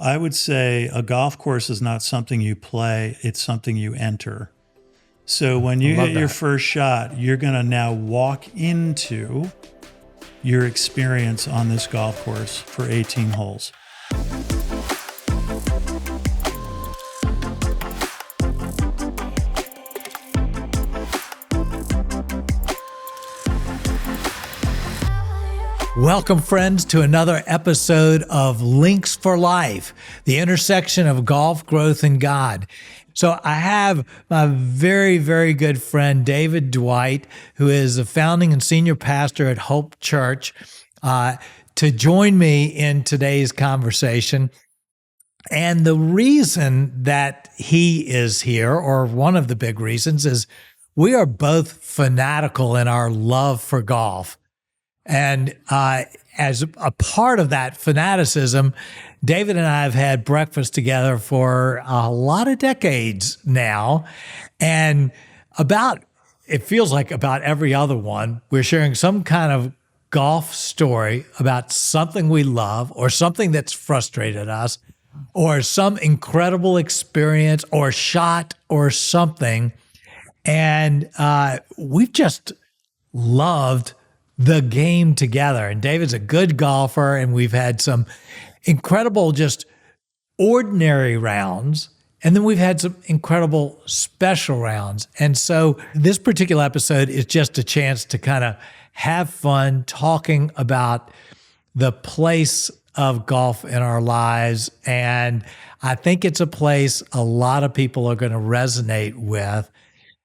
I would say a golf course is not something you play, it's something you enter. So when you hit your first shot, you're going to now walk into your experience on this golf course for 18 holes. Welcome, friends, to another episode of Links for Life, the intersection of golf, growth, and God. So I have my very, very good friend, David Dwight, who is the founding and senior pastor at Hope Church, to join me in today's conversation. And the reason that he is here, or one of the big reasons, is we are both fanatical in our love for golf. And as a part of that fanaticism, David and I have had breakfast together for a lot of decades now. And it feels like about every other one, we're sharing some kind of golf story about something we love or something that's frustrated us or some incredible experience or shot or something. And we've just loved the game together. And David's a good golfer, and we've had some incredible, just ordinary rounds. And then we've had some incredible special rounds. And so this particular episode is just a chance to kind of have fun talking about the place of golf in our lives. And I think it's a place a lot of people are going to resonate with,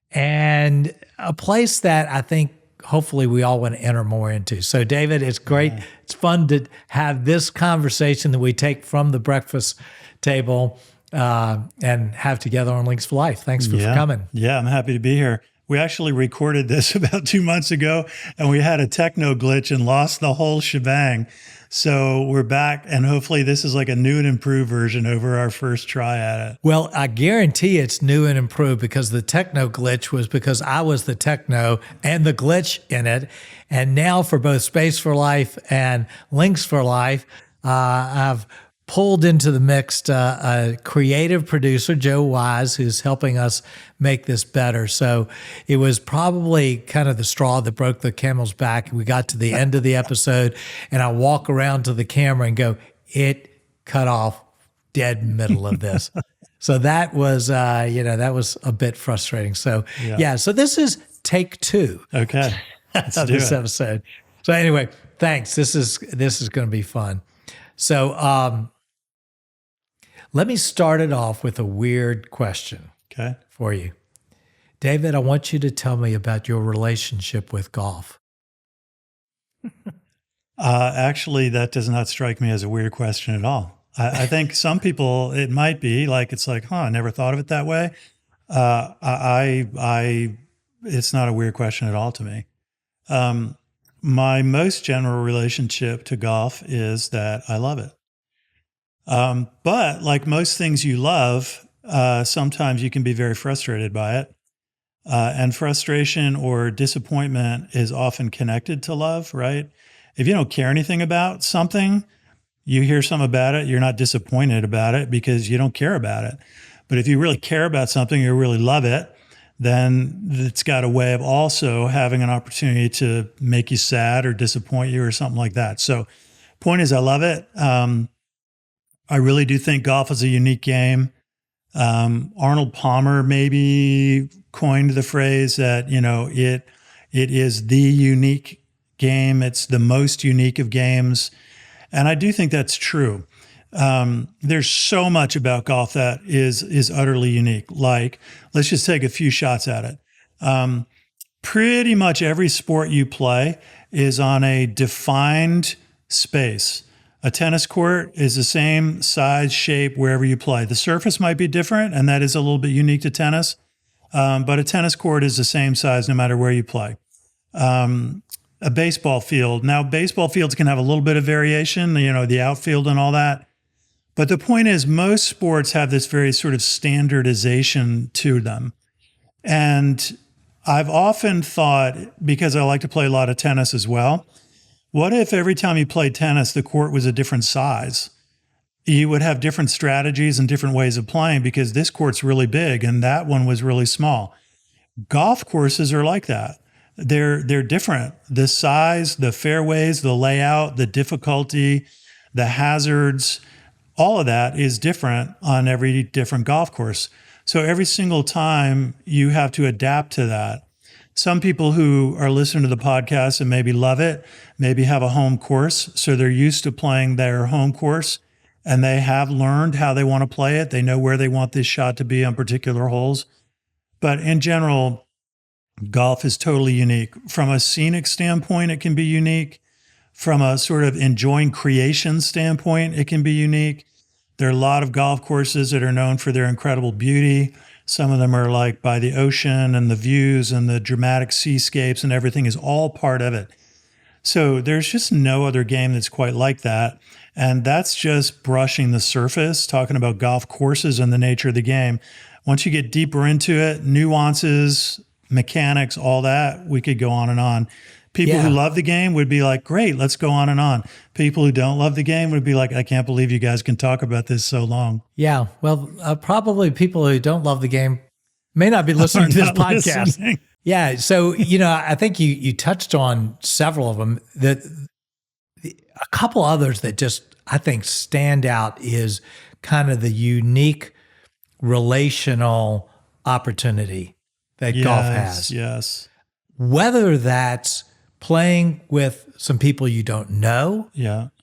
and a place that I think hopefully we all want to enter more into. So David, it's great. Yeah. It's fun to have this conversation that we take from the breakfast table and have together on Links for Life. Thanks for coming. Yeah, I'm happy to be here. We actually recorded this about 2 months ago, and we had a techno glitch and lost the whole shebang. So we're back, and hopefully this is like a new and improved version over our first try at it. Well, I guarantee it's new and improved, because the techno glitch was because I was the techno and the glitch in it. And now for both Space for Life and Links for Life, I've pulled into the mix a creative producer, Joe Wise, who's helping us make this better. So it was probably kind of the straw that broke the camel's back. We got to the end of the episode, and I walk around to the camera and go, it cut off dead middle of this. So that was, that was a bit frustrating. So so this is take two. Okay. Let's do this episode. So anyway, thanks. This is going to be fun. So, let me start it off with a weird question for you. David, I want you to tell me about your relationship with golf. Actually, that does not strike me as a weird question at all. I think some people, it might be like, it's like, I never thought of it that way. It's not a weird question at all to me. My most general relationship to golf is that I love it. But like most things you love, sometimes you can be very frustrated by it. And frustration or disappointment is often connected to love, right? If you don't care anything about something, you hear something about it, you're not disappointed about it because you don't care about it. But if you really care about something, you really love it, then it's got a way of also having an opportunity to make you sad or disappoint you or something like that. So point is, I love it. I really do think golf is a unique game. Arnold Palmer maybe coined the phrase that, it is the unique game. It's the most unique of games. And I do think that's true. There's so much about golf that is utterly unique. Like, let's just take a few shots at it. Pretty much every sport you play is on a defined space. A tennis court is the same size, shape, wherever you play. The surface might be different, and that is a little bit unique to tennis. But a tennis court is the same size no matter where you play. A baseball field. Now, baseball fields can have a little bit of variation, the outfield and all that. But the point is, most sports have this very sort of standardization to them. And I've often thought, because I like to play a lot of tennis as well, what if every time you played tennis, the court was a different size? you would have different strategies and different ways of playing because this court's really big and that one was really small. Golf courses are like that. They're different. The size, the fairways, the layout, the difficulty, the hazards, all of that is different on every different golf course. So every single time you have to adapt to that. Some people who are listening to the podcast and maybe love it, maybe have a home course. So they're used to playing their home course and they have learned how they want to play it. They know where they want this shot to be on particular holes. But in general, golf is totally unique. From a scenic standpoint, it can be unique. From a sort of enjoying creation standpoint, it can be unique. There are a lot of golf courses that are known for their incredible beauty. Some of them are like by the ocean and the views and the dramatic seascapes and everything is all part of it. So there's just no other game that's quite like that. And that's just brushing the surface, talking about golf courses and the nature of the game. Once you get deeper into it, nuances, mechanics, all that, we could go on and on. People who love the game would be like, great, let's go on and on. People who don't love the game would be like, I can't believe you guys can talk about this so long. Yeah. Well, probably people who don't love the game may not be listening to this podcast. Listening. Yeah. So, I think you touched on several of them. A couple others that just, I think, stand out is kind of the unique relational opportunity that golf has. Yes. Whether that's playing with some people you don't know,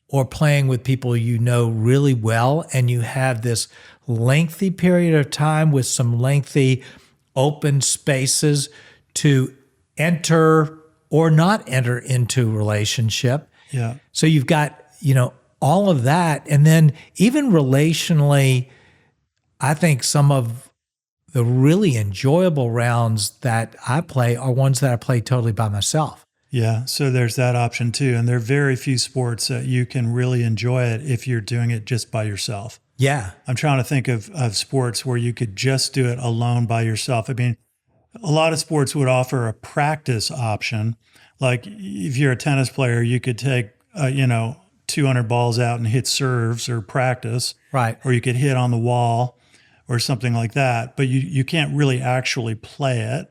or playing with people you know really well, and you have this lengthy period of time with some lengthy open spaces to enter or not enter into relationship. Yeah. So you've got, all of that. And then even relationally, I think some of the really enjoyable rounds that I play are ones that I play totally by myself. Yeah, so there's that option too. And there are very few sports that you can really enjoy it if you're doing it just by yourself. Yeah. I'm trying to think of sports where you could just do it alone by yourself. I mean, a lot of sports would offer a practice option. Like if you're a tennis player, you could take, 200 balls out and hit serves or practice. Right. Or you could hit on the wall or something like that. But you can't really actually play it.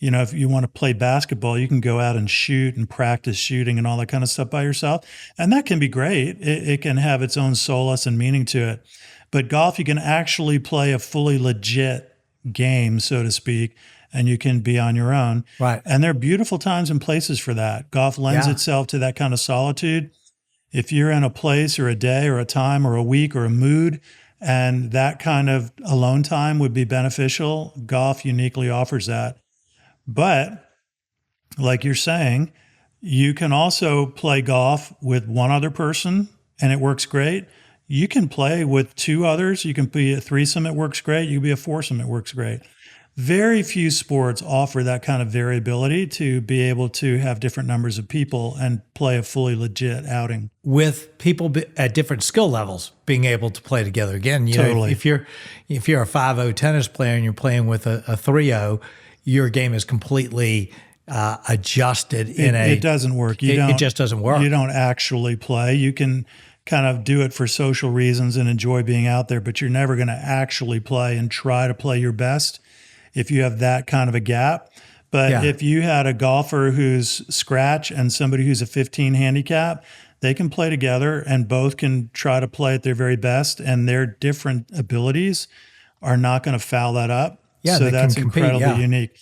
If you want to play basketball, you can go out and shoot and practice shooting and all that kind of stuff by yourself. And that can be great. It can have its own solace and meaning to it. But golf, you can actually play a fully legit game, so to speak, and you can be on your own. Right. And there are beautiful times and places for that. Golf lends itself to that kind of solitude. If you're in a place or a day or a time or a week or a mood, and that kind of alone time would be beneficial, golf uniquely offers that. But like you're saying, you can also play golf with one other person and it works great. You can play with two others. You can be a threesome, it works great. You can be a foursome, it works great. Very few sports offer that kind of variability to be able to have different numbers of people and play a fully legit outing. With people at different skill levels being able to play together. Again, Totally. If you're a 5-0 tennis player and you're playing with a 3-0, your game is completely adjusted It doesn't work. It just doesn't work. You don't actually play. You can kind of do it for social reasons and enjoy being out there, but you're never going to actually play and try to play your best if you have that kind of a gap. But if you had a golfer who's scratch and somebody who's a 15 handicap, they can play together and both can try to play at their very best, and their different abilities are not going to foul that up. Yeah, so that's compete, incredibly unique.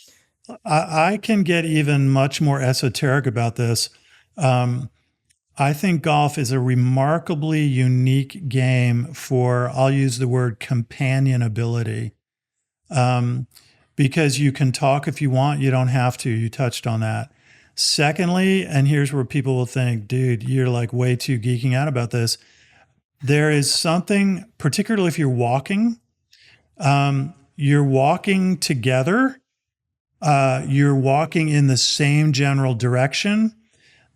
I can get even much more esoteric about this. I think golf is a remarkably unique game for, I'll use the word companionability. Because you can talk if you want, you don't have to. You touched on that. Secondly, and here's where people will think, dude, you're like way too geeking out about this. There is something, particularly if you're walking together. You're walking in the same general direction.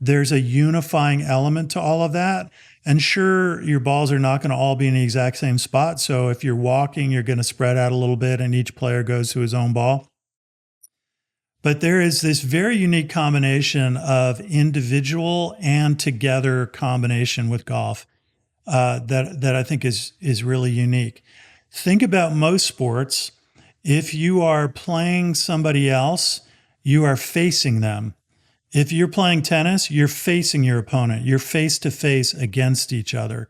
There's a unifying element to all of that. And sure, your balls are not going to all be in the exact same spot. So if you're walking, you're going to spread out a little bit and each player goes to his own ball. But there is this very unique combination of individual and together combination with golf. that I think is really unique. Think about most sports. If you are playing somebody else, you are facing them. If you're playing tennis, you're facing your opponent. You're face to face against each other.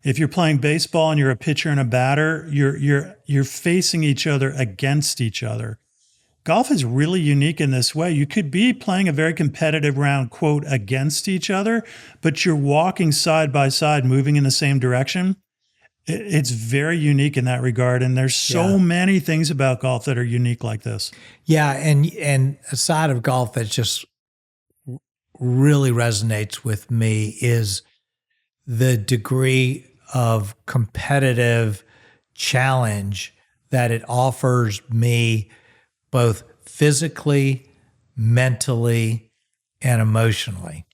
If you're playing baseball and you're a pitcher and a batter, you're facing each other against each other. Golf is really unique in this way. You could be playing a very competitive round, quote, against each other, but you're walking side by side, moving in the same direction. It's very unique in that regard. And there's so many things about golf that are unique like this. Yeah. And a side of golf that just really resonates with me is the degree of competitive challenge that it offers me, both physically, mentally, and emotionally.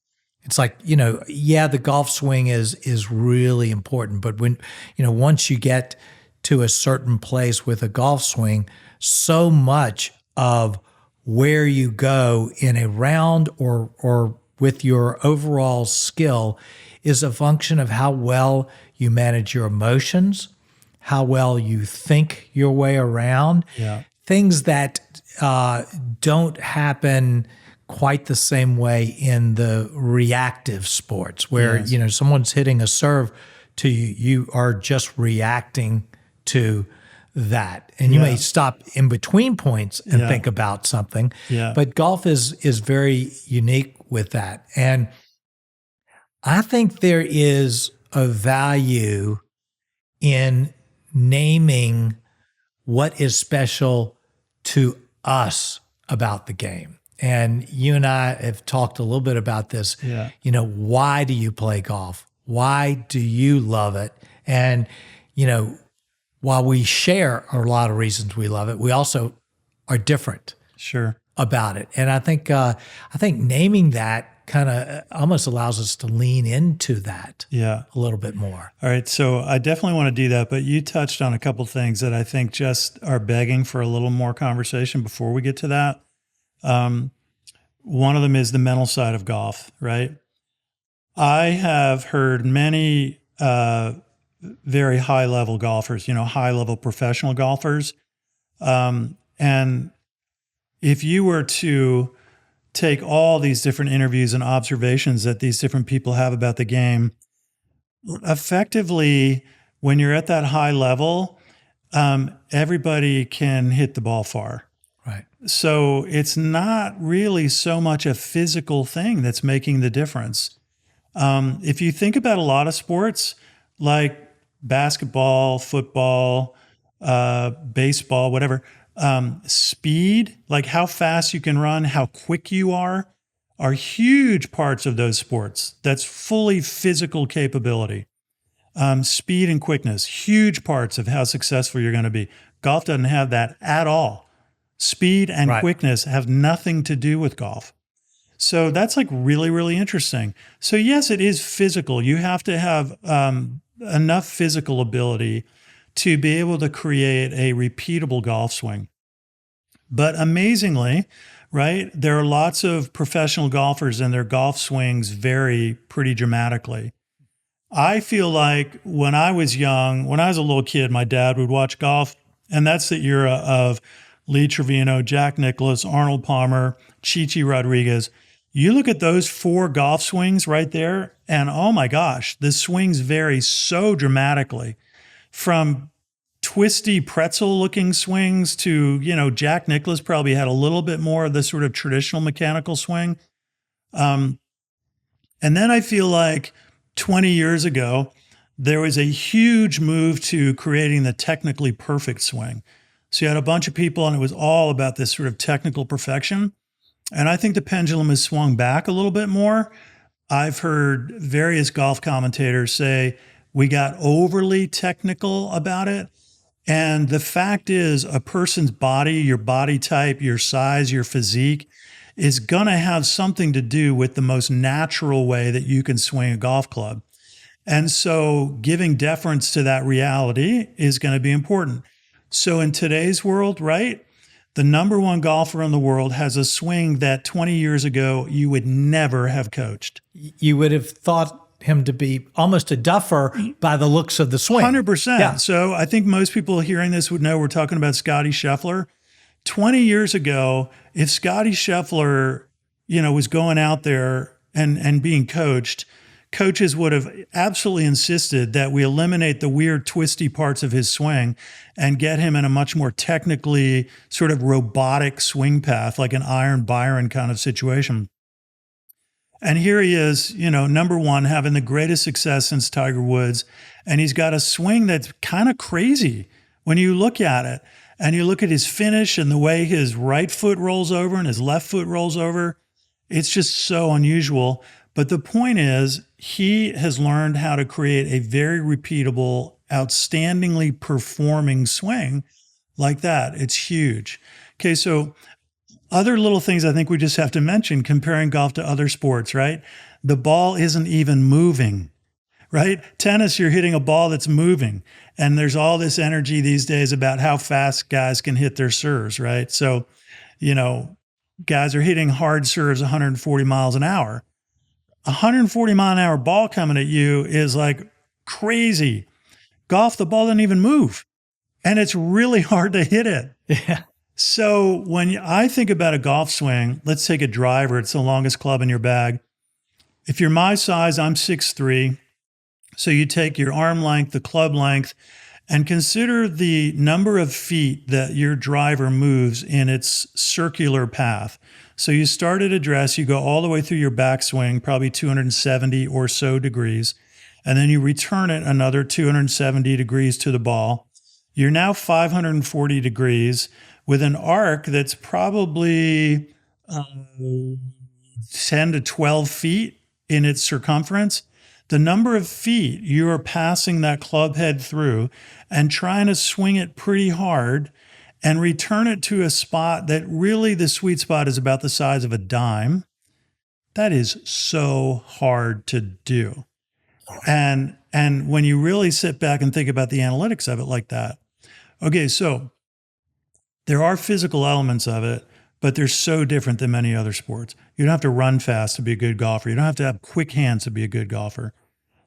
It's like, the golf swing is really important, but when, once you get to a certain place with a golf swing, so much of where you go in a round or with your overall skill is a function of how well you manage your emotions, how well you think your way around. Yeah. Things that don't happen quite the same way in the reactive sports where, someone's hitting a serve to you, you are just reacting to that. And you may stop in between points and think about something. Yeah. But golf is very unique with that. And I think there is a value in naming what is special to us about the game. And you and I have talked a little bit about this. Yeah. Why do you play golf? Why do you love it? And, while we share a lot of reasons we love it, we also are different about it. And I think naming that kind of almost allows us to lean into that a little bit more. All right. So I definitely want to do that, but you touched on a couple things that I think just are begging for a little more conversation before we get to that. One of them is the mental side of golf, right? I have heard many very high-level golfers, high-level professional golfers. And if you were to take all these different interviews and observations that these different people have about the game, effectively, when you're at that high level, everybody can hit the ball far. Right. So it's not really so much a physical thing that's making the difference. If you think about a lot of sports like basketball, football, baseball, whatever, speed, like how fast you can run, how quick you are huge parts of those sports. That's fully physical capability. Speed and quickness, huge parts of how successful you're going to be. Golf doesn't have that at all. Speed and quickness have nothing to do with golf. So that's like really, really interesting. So yes, it is physical. You have to have enough physical ability to be able to create a repeatable golf swing. But amazingly, right, there are lots of professional golfers and their golf swings vary pretty dramatically. I feel like when I was young, when I was a little kid, my dad would watch golf, and that's the era of Lee Trevino, Jack Nicklaus, Arnold Palmer, Chichi Rodriguez. You look at those four golf swings right there, and oh my gosh, the swings vary so dramatically from twisty pretzel-looking swings to, Jack Nicklaus probably had a little bit more of the sort of traditional mechanical swing. And then I feel like 20 years ago, there was a huge move to creating the technically perfect swing. So you had a bunch of people, and it was all about this sort of technical perfection. And I think the pendulum has swung back a little bit more. I've heard various golf commentators say we got overly technical about it. And the fact is, a person's body, your body type, your size, your physique is going to have something to do with the most natural way that you can swing a golf club. And so giving deference to that reality is going to be important. So in today's world, right, the number one golfer in the world has a swing that 20 years ago you would never have coached. You would have thought him to be almost a duffer by the looks of the swing. 100%. Yeah. So I think most people hearing this would know we're talking about Scotty Scheffler. 20 years ago, if Scotty Scheffler, was going out there and being coached, coaches would have absolutely insisted that we eliminate the weird twisty parts of his swing and get him in a much more technically sort of robotic swing path, like an Iron Byron kind of situation. And here he is, number one, having the greatest success since Tiger Woods. And he's got a swing that's kind of crazy when you look at it. And you look at his finish and the way his right foot rolls over and his left foot rolls over. It's just so unusual. But the point is, he has learned how to create a very repeatable, outstandingly performing swing like that. It's huge. Okay, so other little things I think we just have to mention comparing golf to other sports, right? The ball isn't even moving, right? Tennis, you're hitting a ball that's moving. And there's all this energy these days about how fast guys can hit their serves, right? So, guys are hitting hard serves 140 miles an hour. 140 mile an hour ball coming at you is like crazy. Golf, the ball doesn't even move. And it's really hard to hit it. Yeah. So when I think about a golf swing, let's take a driver. It's the longest club in your bag. If you're my size, I'm 6'3". So you take your arm length, the club length, and consider the number of feet that your driver moves in its circular path. So you start at address, you go all the way through your backswing, probably 270 or so degrees, and then you return it another 270 degrees to the ball. You're now 540 degrees with an arc that's probably 10 to 12 feet in its circumference. The number of feet you are passing that club head through and trying to swing it pretty hard and return it to a spot that really the sweet spot is about the size of a dime. That is so hard to do. And when you really sit back and think about the analytics of it like that, okay, so there are physical elements of it, but they're so different than many other sports. You don't have to run fast to be a good golfer. You don't have to have quick hands to be a good golfer.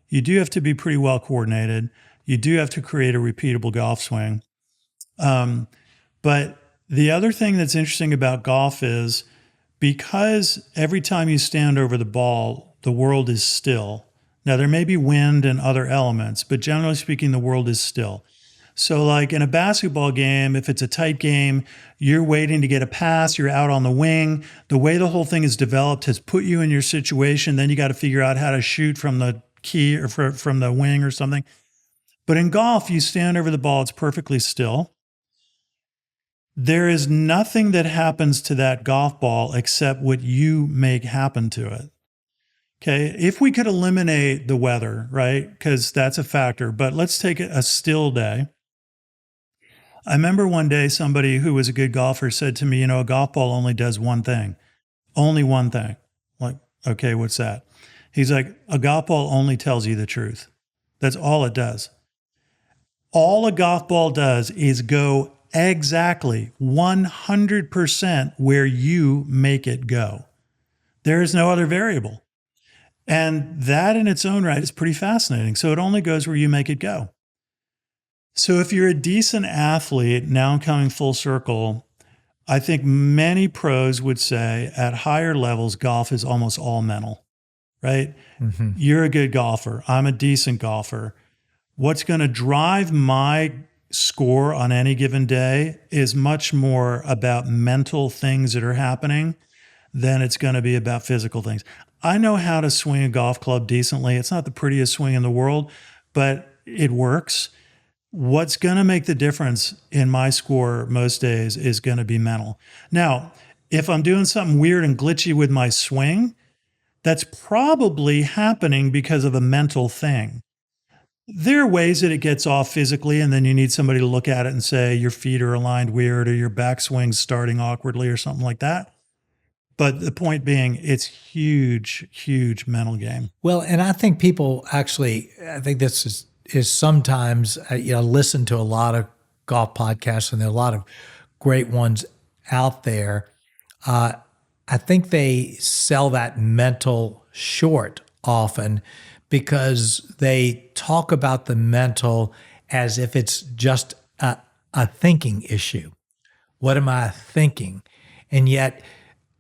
You do have to be pretty well coordinated. You do have to create a repeatable golf swing. But the other thing that's interesting about golf is because every time you stand over the ball, the world is still. Now, there may be wind and other elements, but generally speaking, the world is still. So like in a basketball game, if it's a tight game, you're waiting to get a pass, you're out on the wing. The way the whole thing is developed has put you in your situation. Then you got to figure out how to shoot from the key or from the wing or something. But in golf, you stand over the ball, it's perfectly still. There is nothing that happens to that golf ball except what you make happen to it. Okay, if we could eliminate the weather, right? Because that's a factor, but let's take a still day. I remember one day somebody who was a good golfer said to me, a golf ball only does one thing. Only one thing. Like, okay, what's that? He's like, a golf ball only tells you the truth. That's all it does. All a golf ball does is go exactly 100% where you make it go. There is no other variable. And that in its own right is pretty fascinating. So it only goes where you make it go. So if you're a decent athlete, now I'm coming full circle, I think many pros would say at higher levels, golf is almost all mental, right? Mm-hmm. You're a good golfer. I'm a decent golfer. What's going to drive my score on any given day is much more about mental things that are happening than it's going to be about physical things. I know how to swing a golf club decently. It's not the prettiest swing in the world, but it works. What's going to make the difference in my score most days is going to be mental. Now, if I'm doing something weird and glitchy with my swing, that's probably happening because of a mental thing. There are ways that it gets off physically, and then you need somebody to look at it and say your feet are aligned weird or your backswing's starting awkwardly or something like that. But the point being, it's huge, huge mental game. Well, and I think people actually, I think this is sometimes, listen to a lot of golf podcasts, and there are a lot of great ones out there. I think they sell that mental short often because they talk about the mental as if it's just a thinking issue. What am I thinking? And yet,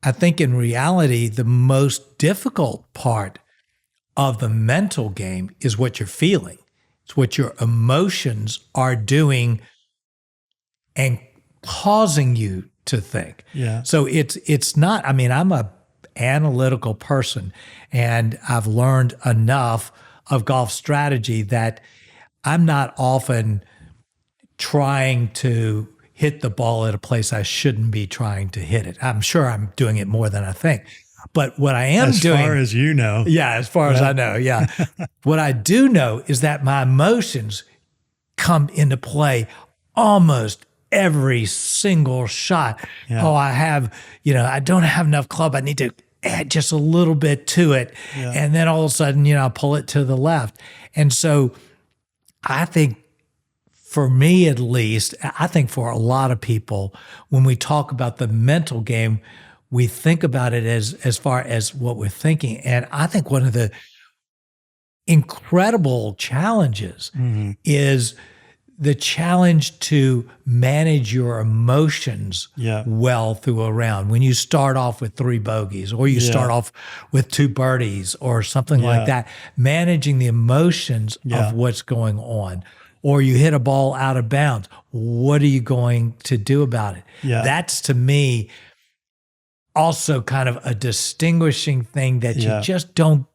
I think in reality, the most difficult part of the mental game is what you're feeling. It's what your emotions are doing and causing you to think. Yeah. So it's not, I mean, I'm a analytical person, and I've learned enough of golf strategy that I'm not often trying to hit the ball at a place I shouldn't be trying to hit it. I'm sure I'm doing it more than I think. But what I am doing, as far as you know. yeah, as far as I know, yeah. What I do know is that my emotions come into play almost every single shot. Yeah. Oh, I don't have enough club. I need to add just a little bit to it. Yeah. And then all of a sudden, I pull it to the left. And so I think, for me at least, I think for a lot of people, when we talk about the mental game, we think about it as far as what we're thinking. And I think one of the incredible challenges is the challenge to manage your emotions well through a round. When you start off with 3 bogeys, or you start off with 2 birdies or something like that, managing the emotions of what's going on. Or you hit a ball out of bounds. What are you going to do about it? Yeah. That's, to me, also kind of a distinguishing thing that you just don't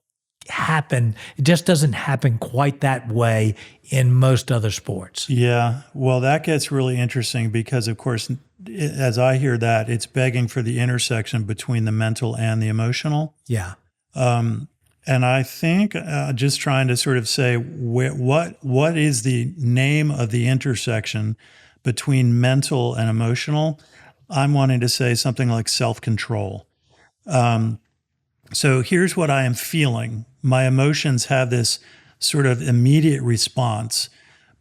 happen. It just doesn't happen quite that way in most other sports. Yeah. Well, that gets really interesting because, of course, as I hear that, it's begging for the intersection between the mental and the emotional. Yeah. And I think just trying to sort of say what is the name of the intersection between mental and emotional? I'm wanting to say something like self-control. So here's what I am feeling. My emotions have this sort of immediate response,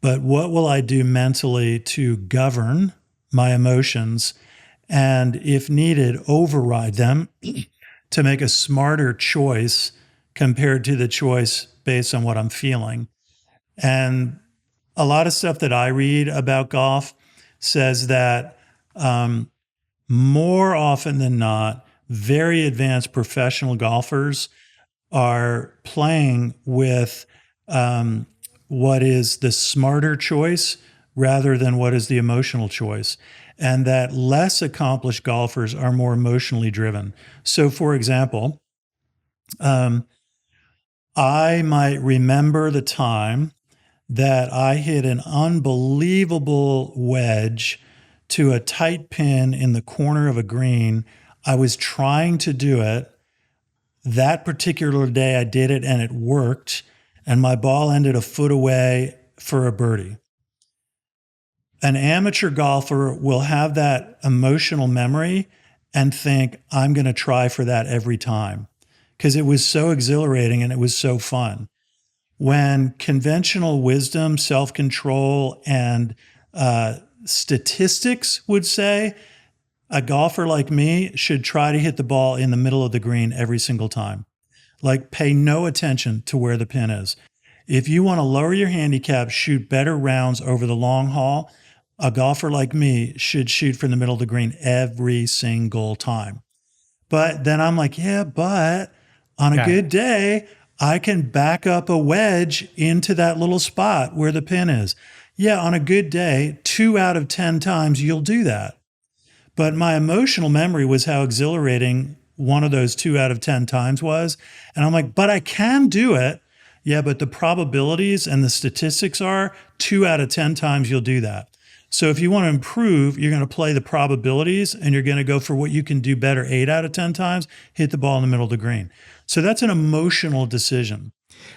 but what will I do mentally to govern my emotions and, if needed, override them to make a smarter choice compared to the choice based on what I'm feeling? And a lot of stuff that I read about golf says that more often than not, very advanced professional golfers are playing with what is the smarter choice rather than what is the emotional choice. And that less accomplished golfers are more emotionally driven. So, for example, I might remember the time that I hit an unbelievable wedge to a tight pin in the corner of a green. I was trying to do it. That particular day I did it and it worked, and my ball ended a foot away for a birdie. An amateur golfer will have that emotional memory and think, I'm going to try for that every time, because it was so exhilarating and it was so fun. When conventional wisdom, self-control, and statistics would say a golfer like me should try to hit the ball in the middle of the green every single time. Like, pay no attention to where the pin is. If you want to lower your handicap, shoot better rounds over the long haul, a golfer like me should shoot from the middle of the green every single time. But then I'm like, but on a good day, I can back up a wedge into that little spot where the pin is. Yeah, on a good day, 2 out of 10 times you'll do that. But my emotional memory was how exhilarating one of those 2 out of 10 times was. And I'm like, but I can do it. Yeah, but the probabilities and the statistics are 2 out of 10 times you'll do that. So if you want to improve, you're going to play the probabilities and you're going to go for what you can do better 8 out of 10 times, hit the ball in the middle of the green. So that's an emotional decision.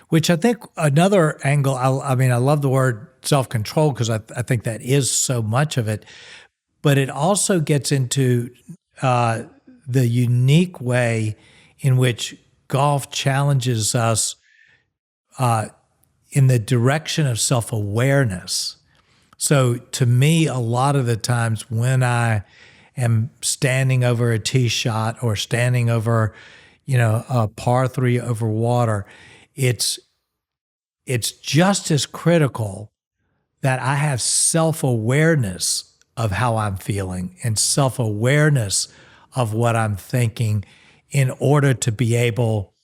Which I think another angle, I mean, I love the word self-control because I think that is so much of it, but it also gets into the unique way in which golf challenges us in the direction of self-awareness. So to me, a lot of the times when I am standing over a tee shot or standing over, a par 3 over water, it's it's just as critical that I have self-awareness of how I'm feeling and self-awareness of what I'm thinking in order to be able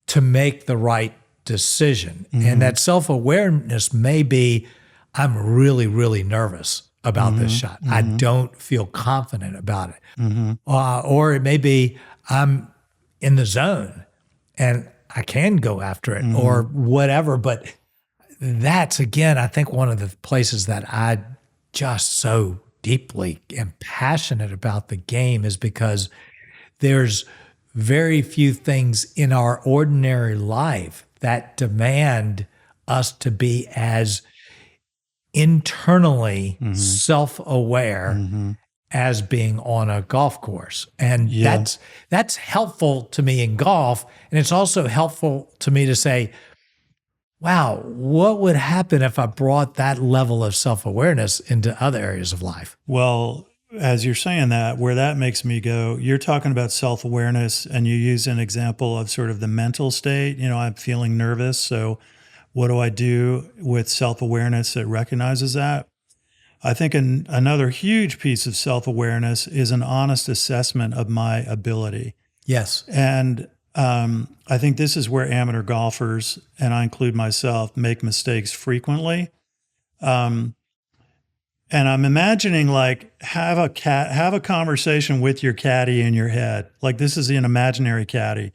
to make the right decision. And that self-awareness may be, I'm really, really nervous about this shot. I don't feel confident about it. Or it may be, I'm in the zone and I can go after it or whatever. But that's, again, I think one of the places that I just so deeply am passionate about the game is because there's very few things in our ordinary life that demand us to be as internally self-aware as being on a golf course. And that's helpful to me in golf. And it's also helpful to me to say, wow, what would happen if I brought that level of self-awareness into other areas of life? Well, as you're saying that, where that makes me go, you're talking about self-awareness and you use an example of sort of the mental state. I'm feeling nervous. So what do I do with self-awareness that recognizes that? I think another huge piece of self-awareness is an honest assessment of my ability. Yes. And I think this is where amateur golfers, and I include myself, make mistakes frequently. And I'm imagining have a conversation with your caddy in your head. Like this is an imaginary caddy,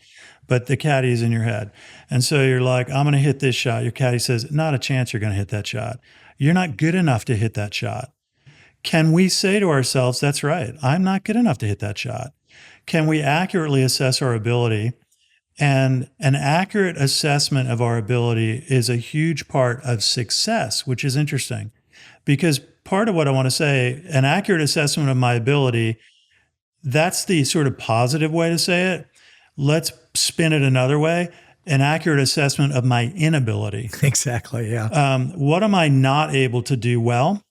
but the caddy is in your head. And so you're like, I'm going to hit this shot. Your caddy says, not a chance you're going to hit that shot. You're not good enough to hit that shot. Can we say to ourselves, that's right, I'm not good enough to hit that shot? Can we accurately assess our ability? And an accurate assessment of our ability is a huge part of success, which is interesting. Because part of what I want to say, an accurate assessment of my ability, that's the sort of positive way to say it. Let's spin it another way. An accurate assessment of my inability. Exactly, yeah. What am I not able to do well?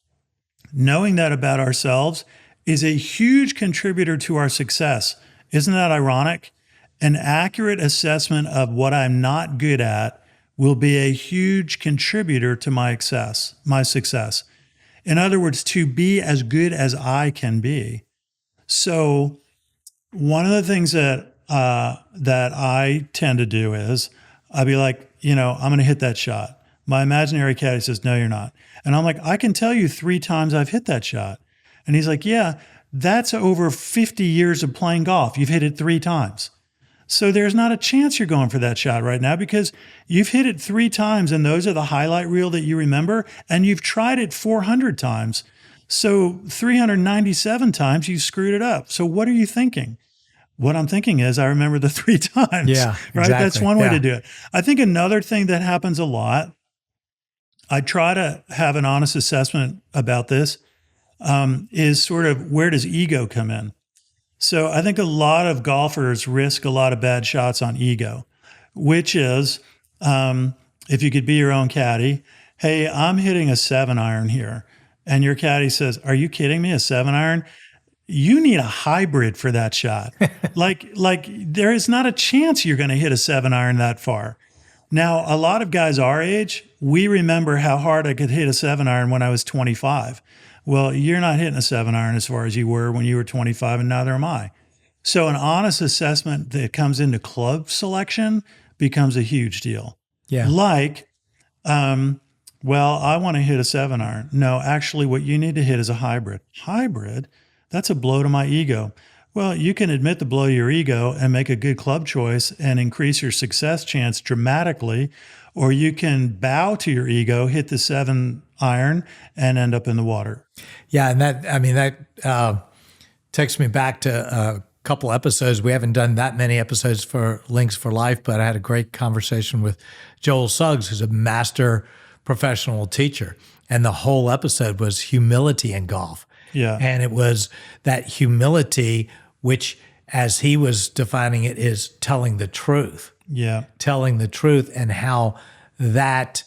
Knowing that about ourselves is a huge contributor to our success. Isn't that ironic? An accurate assessment of what I'm not good at will be a huge contributor to my success. In other words, to be as good as I can be. So one of the things that I tend to do is I'll be like, I'm going to hit that shot. My imaginary caddy says, no, you're not. And I'm like, I can tell you 3 times I've hit that shot. And he's like, yeah, that's over 50 years of playing golf. You've hit it 3 times. So there's not a chance you're going for that shot right now because you've hit it 3 times and those are the highlight reel that you remember, and you've tried it 400 times. So 397 times you screwed it up. So what are you thinking? What I'm thinking is I remember the 3 times. Yeah, right. Exactly. That's one way to do it. I think another thing that happens a lot, I try to have an honest assessment about this, is sort of where does ego come in? So I think a lot of golfers risk a lot of bad shots on ego, which is, if you could be your own caddy, hey, I'm hitting a 7-iron here. And your caddy says, are you kidding me? A 7-iron? You need a hybrid for that shot. like there is not a chance you're going to hit a 7-iron that far. Now, a lot of guys our age, we remember how hard I could hit a 7-iron when I was 25. Well, you're not hitting a 7-iron as far as you were when you were 25, and neither am I. So an honest assessment that comes into club selection becomes a huge deal. Yeah. Well, I want to hit a 7-iron. No, actually what you need to hit is a hybrid. Hybrid? That's a blow to my ego. Well, you can admit the blow to your ego and make a good club choice and increase your success chance dramatically, or you can bow to your ego, hit the 7-iron, and end up in the water. Yeah, and that takes me back to a couple episodes. We haven't done that many episodes for Links for Life, but I had a great conversation with Joel Suggs, who's a master professional teacher, and the whole episode was humility in golf. Yeah, and it was that humility, which, as he was defining it, is telling the truth. Yeah, telling the truth, and how that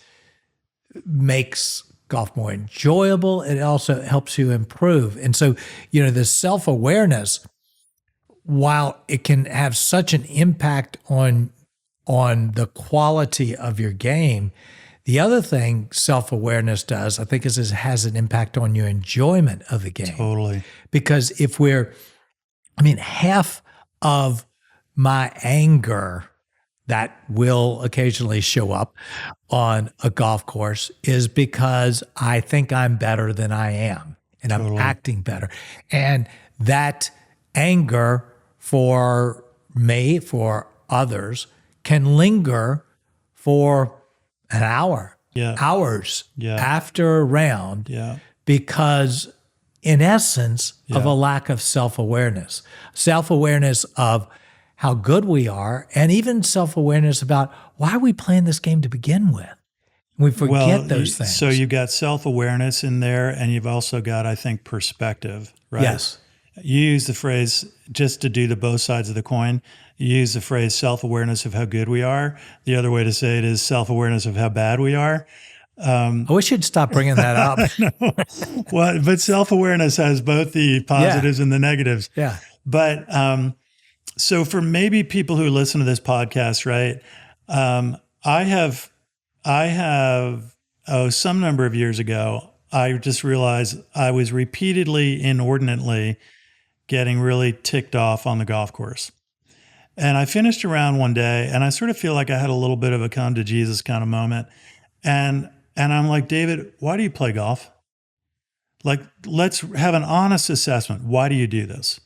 makes golf more enjoyable. It also helps you improve. And so, the self-awareness, while it can have such an impact on on the quality of your game. The other thing self-awareness does, I think, is it has an impact on your enjoyment of the game. Totally. Because half of my anger that will occasionally show up on a golf course is because I think I'm better than I am and I'm acting better. And that anger for me, for others, can linger for an hour, hours after a round because, in essence, of a lack of self-awareness of how good we are, and even self-awareness about why are we playing this game to begin with. We forget those things. So you've got self-awareness in there, and you've also got, I think, perspective, right? Yes. You use the phrase, just to do the both sides of the coin, you use the phrase self-awareness of how good we are. The other way to say it is self-awareness of how bad we are. I wish you'd stop bringing that up. Well, but self-awareness has both the positives and the negatives. Yeah. But so for maybe people who listen to this podcast, right? I have some number of years ago, I just realized I was repeatedly, inordinately getting really ticked off on the golf course. And I finished a round one day, and I sort of feel like I had a little bit of a come to Jesus kind of moment. And I'm like, David, why do you play golf? Like, let's have an honest assessment. Why do you do this?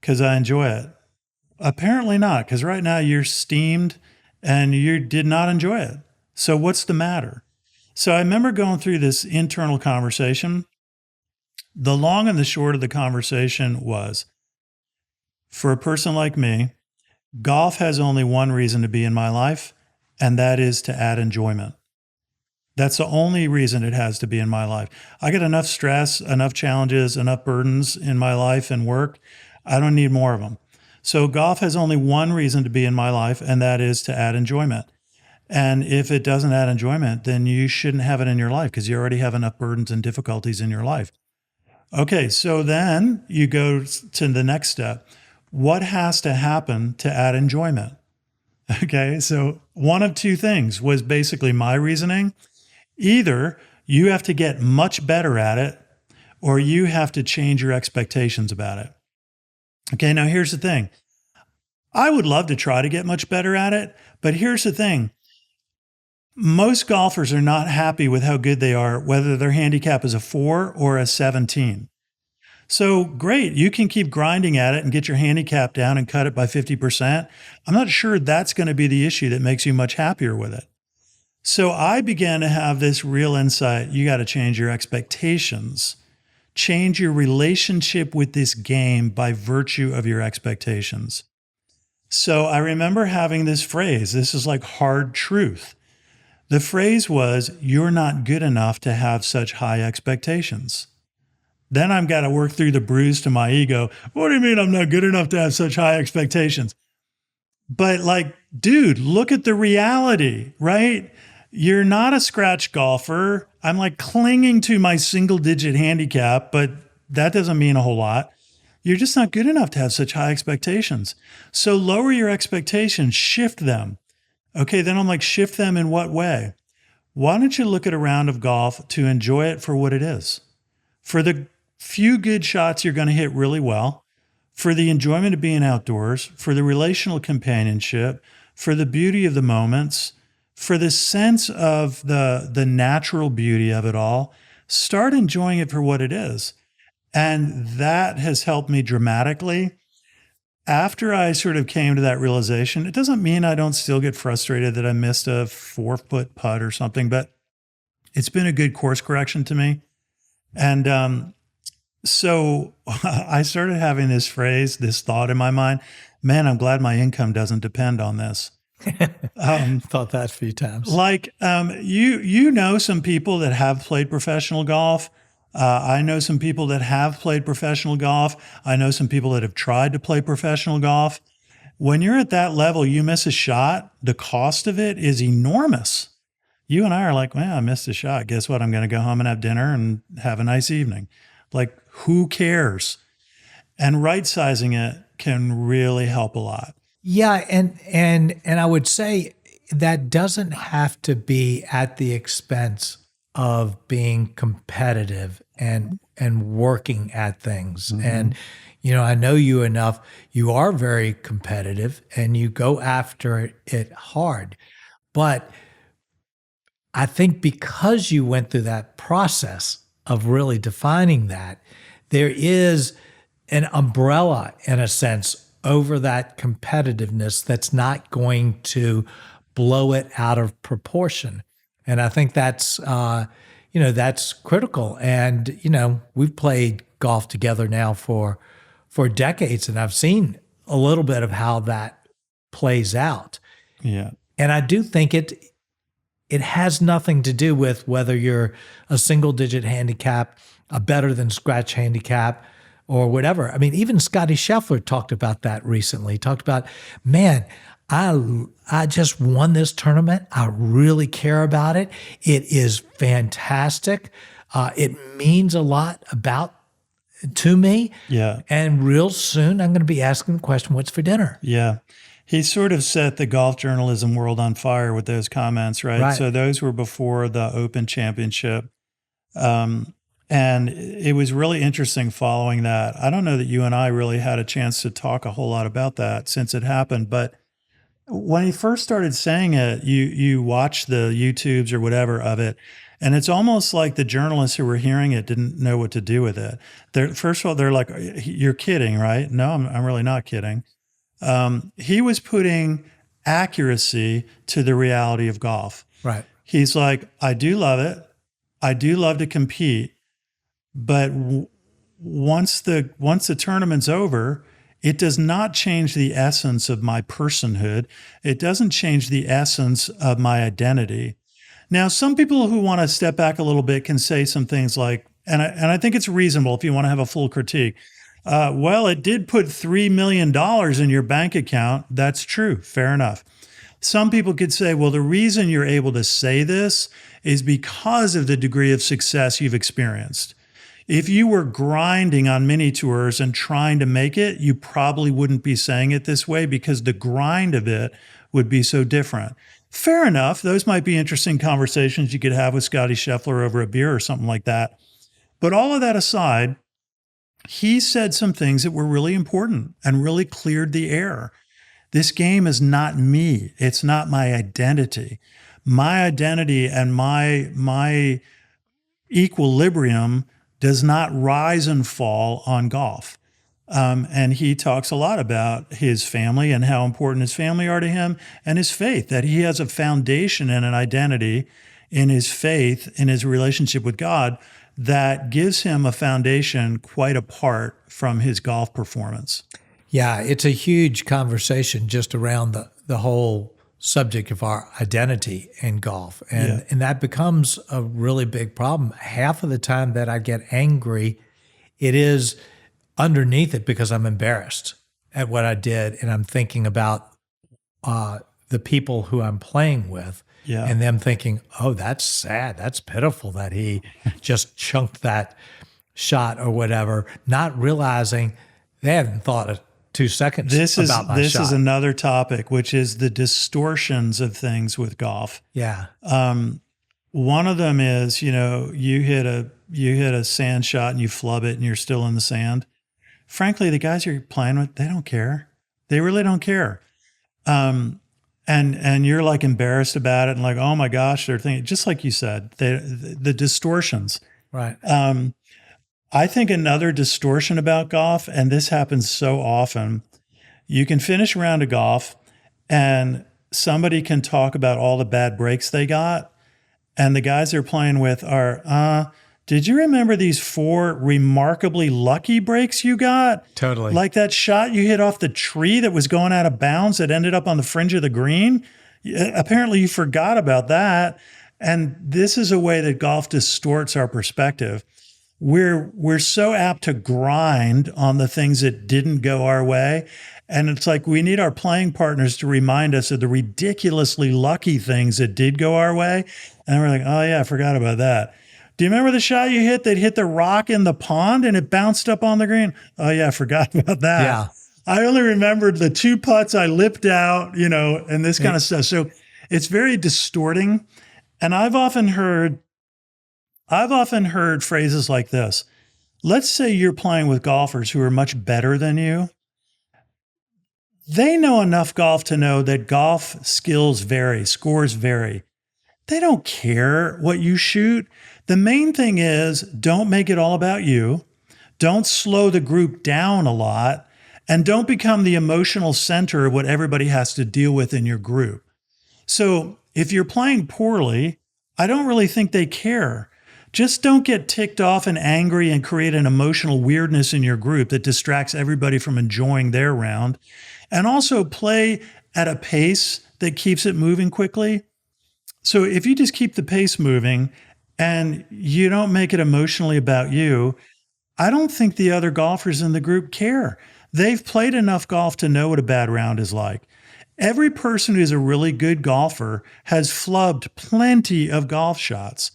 Because I enjoy it. Apparently not, because right now you're steamed and you did not enjoy it. So what's the matter? So I remember going through this internal conversation. The long and the short of the conversation was, for a person like me, golf has only one reason to be in my life, and that is to add enjoyment. That's the only reason it has to be in my life. I get enough stress, enough challenges, enough burdens in my life and work. I don't need more of them. So golf has only one reason to be in my life, and that is to add enjoyment. And if it doesn't add enjoyment, then you shouldn't have it in your life because you already have enough burdens and difficulties in your life. Okay, so then you go to the next step. What has to happen to add enjoyment? Okay, so one of two things was basically my reasoning. Either you have to get much better at it, or you have to change your expectations about it. Okay, now here's the thing. I would love to try to get much better at it, but here's the thing. Most golfers are not happy with how good they are, whether their handicap is a 4 or a 17. So great, you can keep grinding at it and get your handicap down and cut it by 50%. I'm not sure that's going to be the issue that makes you much happier with it. So I began to have this real insight. You got to change your expectations. Change your relationship with this game by virtue of your expectations. So I remember having this phrase. This is like hard truth. The phrase was, you're not good enough to have such high expectations. Then I've got to work through the bruise to my ego. What do you mean I'm not good enough to have such high expectations? But like, dude, look at the reality, right? You're not a scratch golfer. I'm like clinging to my single digit handicap, but that doesn't mean a whole lot. You're just not good enough to have such high expectations. So lower your expectations, shift them. Okay, then I'm like, shift them in what way? Why don't you look at a round of golf to enjoy it for what it is? For the few good shots you're going to hit really well, for the enjoyment of being outdoors, for the relational companionship, for the beauty of the moments, for the sense of the natural beauty of it all, start enjoying it for what it is. And that has helped me dramatically. After I sort of came to that realization, it doesn't mean I don't still get frustrated that I missed a 4-foot putt or something, but it's been a good course correction to me. And so I started having this phrase, this thought in my mind, man, I'm glad my income doesn't depend on this. Thought that a few times. Like, you know some people that have played professional golf. I know some people that have played professional golf. I know some people that have tried to play professional golf. When you're at that level, you miss a shot, the cost of it is enormous. You and I are like, man, I missed a shot. Guess what? I'm going to go home and have dinner and have a nice evening. Like, who cares? And right-sizing it can really help a lot. Yeah, and I would say that doesn't have to be at the expense of being competitive and working at things. Mm-hmm. And I know you enough. You are very competitive and you go after it hard. But I think because you went through that process of really defining that, there is an umbrella, in a sense, over that competitiveness that's not going to blow it out of proportion. And I think that's critical. And we've played golf together now for decades, and I've seen a little bit of how that plays out. Yeah. And I do think it has nothing to do with whether you're a single digit handicap, a better than scratch handicap, or whatever. I mean, even Scotty Scheffler talked about that recently. He talked about, man, I just won this tournament. I really care about it. It is fantastic. It means a lot to me. Yeah. And real soon, I'm going to be asking the question, what's for dinner? Yeah. He sort of set the golf journalism world on fire with those comments, right? Right. So those were before the Open Championship. And it was really interesting following that. I don't know that you and I really had a chance to talk a whole lot about that since it happened, but when he first started saying it, you watch the YouTubes or whatever of it, and it's almost like the journalists who were hearing it didn't know what to do with it. First of all, they're like, "You're kidding, right?" No, I'm really not kidding. He was putting accuracy to the reality of golf. Right. He's like, I do love it. I do love to compete, but once the tournament's over, it does not change the essence of my personhood. It doesn't change the essence of my identity. Now, some people who want to step back a little bit can say some things like, and I think it's reasonable if you want to have a full critique. Well, it did put $3 million in your bank account. That's true. Fair enough. Some people could say, well, the reason you're able to say this is because of the degree of success you've experienced. If you were grinding on mini tours and trying to make it, you probably wouldn't be saying it this way because the grind of it would be so different. Fair enough. Those might be interesting conversations you could have with Scotty Scheffler over a beer or something like that. But all of that aside, he said some things that were really important and really cleared the air. This game is not me. It's not my identity. My identity and my equilibrium does not rise and fall on golf. And he talks a lot about his family and how important his family are to him and his faith, that he has a foundation and an identity in his faith, in his relationship with God, that gives him a foundation quite apart from his golf performance. Yeah, it's a huge conversation just around the whole subject of our identity in golf. And that becomes a really big problem. Half of the time that I get angry, it is underneath it because I'm embarrassed at what I did. And I'm thinking about the people who I'm playing with and them thinking, oh, that's sad. That's pitiful that he just chunked that shot or whatever, not realizing they haven't thought of 2 seconds about my shot. This is another topic, which is the distortions of things with golf. Yeah. One of them is, you hit a sand shot and you flub it and you're still in the sand. Frankly, the guys you're playing with, they don't care. They really don't care. And you're like embarrassed about it and like, oh my gosh, they're thinking, just like you said, the distortions. Right. I think another distortion about golf, and this happens so often, you can finish a round of golf and somebody can talk about all the bad breaks they got. And the guys they're playing with are, did you remember these 4 remarkably lucky breaks you got? Totally. Like that shot you hit off the tree that was going out of bounds that ended up on the fringe of the green? Apparently you forgot about that. And this is a way that golf distorts our perspective. We're so apt to grind on the things that didn't go our way. And it's like we need our playing partners to remind us of the ridiculously lucky things that did go our way. And we're like, oh yeah, I forgot about that. Do you remember the shot you hit that hit the rock in the pond and it bounced up on the green? Oh yeah, I forgot about that. Yeah. I only remembered the 2 putts I lipped out, and this kind of stuff. So it's very distorting. And I've often heard phrases like this. Let's say you're playing with golfers who are much better than you. They know enough golf to know that golf skills vary, scores vary. They don't care what you shoot. The main thing is don't make it all about you. Don't slow the group down a lot. And don't become the emotional center of what everybody has to deal with in your group. So if you're playing poorly, I don't really think they care. Just don't get ticked off and angry and create an emotional weirdness in your group that distracts everybody from enjoying their round. And also play at a pace that keeps it moving quickly. So if you just keep the pace moving and you don't make it emotionally about you, I don't think the other golfers in the group care. They've played enough golf to know what a bad round is like. Every person who's a really good golfer has flubbed plenty of golf shots.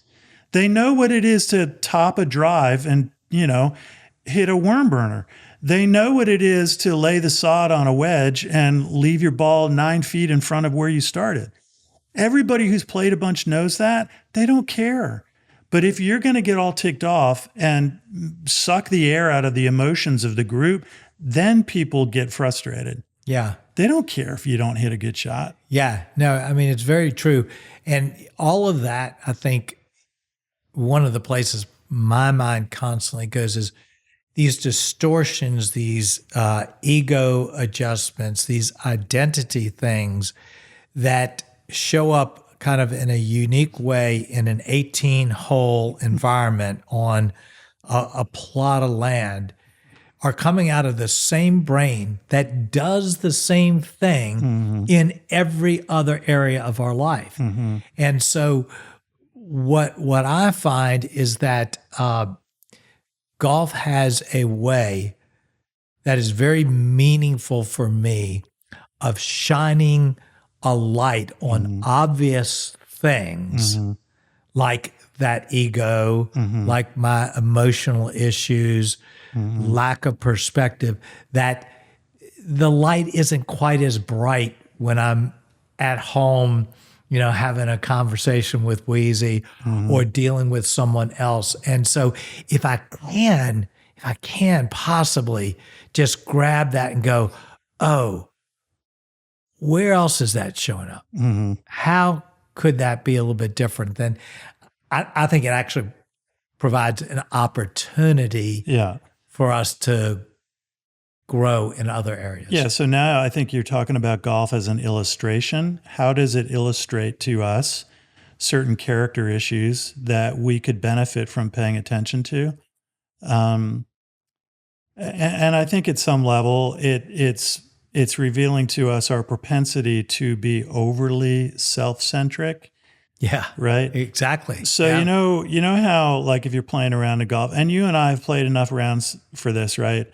They know what it is to top a drive and, hit a worm burner. They know what it is to lay the sod on a wedge and leave your ball 9 feet in front of where you started. Everybody who's played a bunch knows that. They don't care. But if you're going to get all ticked off and suck the air out of the emotions of the group, then people get frustrated. Yeah. They don't care if you don't hit a good shot. Yeah. No, I mean, it's very true. And all of that, I think one of the places my mind constantly goes is these distortions, these ego adjustments, these identity things that show up kind of in a unique way in an 18-hole environment on a plot of land are coming out of the same brain that does the same thing in every other area of our life. And so what I find is that golf has a way that is very meaningful for me of shining a light on obvious things like that ego, like my emotional issues, lack of perspective, that the light isn't quite as bright when I'm at home, having a conversation with Wheezy or dealing with someone else. And so if I can possibly just grab that and go, oh, where else is that showing up? How could that be a little bit different? Then I think it actually provides an opportunity for us to grow in other areas. Yeah. So now I think you're talking about golf as an illustration. How does it illustrate to us certain character issues that we could benefit from paying attention to? And I think at some level, it's revealing to us our propensity to be overly self-centric. Yeah. Right. Exactly. So, yeah. you know how, like, if you're playing a round of golf, and you and I have played enough rounds for this, right?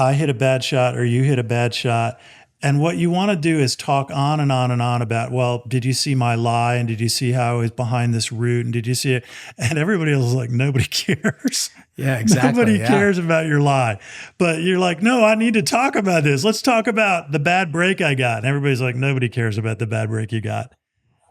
I hit a bad shot or you hit a bad shot. And what you want to do is talk on and on and on about, well, did you see my lie? And did you see how I was behind this root? And did you see it? And everybody else is like, nobody cares. Yeah, exactly. Nobody cares about your lie. But you're like, no, I need to talk about this. Let's talk about the bad break I got. And everybody's like, nobody cares about the bad break you got.